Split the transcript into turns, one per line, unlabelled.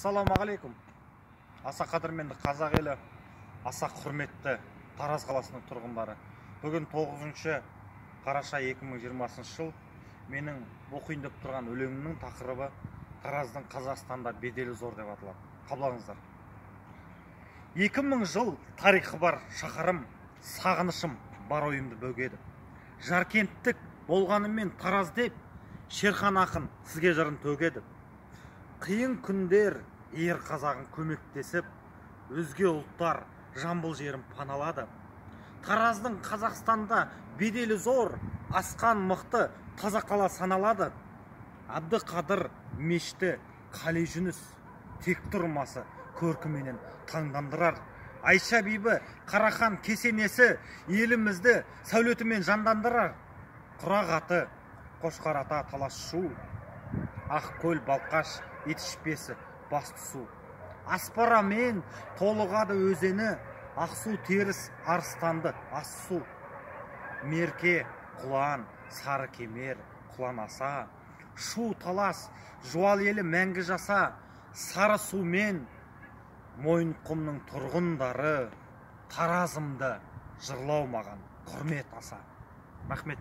Ассалаумағалейкум. Аса қадірменді қазақ елі, аса құрметті Тараз қаласының тұрғындары. Бүгін 9 қараша 2020 жыл. Менің оқиын деп тұрған өлеңімнің тақырыбы Тараздың Қазақстанда беделі зор деп аталады. Қабылдаңыздар. 2000 жыл тарихы бар шақырым, сағынышым бар ойымды бөгеді. Жаркенттік болғанымен Тараз деп, Шерхан ақын сізге жырын төгеді. Қиын күндер ер қазағын көмектесіп, өзге ұлттар жамбыл жерін паналады. Тараздың Қазақстанда беделі зор, асқан мықты таза қала саналады. Әбдіқадыр мешіті, Қали Жүніс тек тұрмасы көркіменен таңдандырар. Айша бибі Қарахан кесенесі елімізді сәулетімен жандандырар. Құрақ аты, Қошқар ата талас шу, Ақкөл Балқаш етішпесі басты су. Аспарамен толығады өзені, Ақсу теріс арыстанды ас су. Мерке, Құлан, Сары кемер, Құлан аса, Шу талас, жуал елі мәңгі жаса. Сары сумен Мойынқұмның тұрғындары, Таразымды жырлау маған құрмет аса. Рахмет.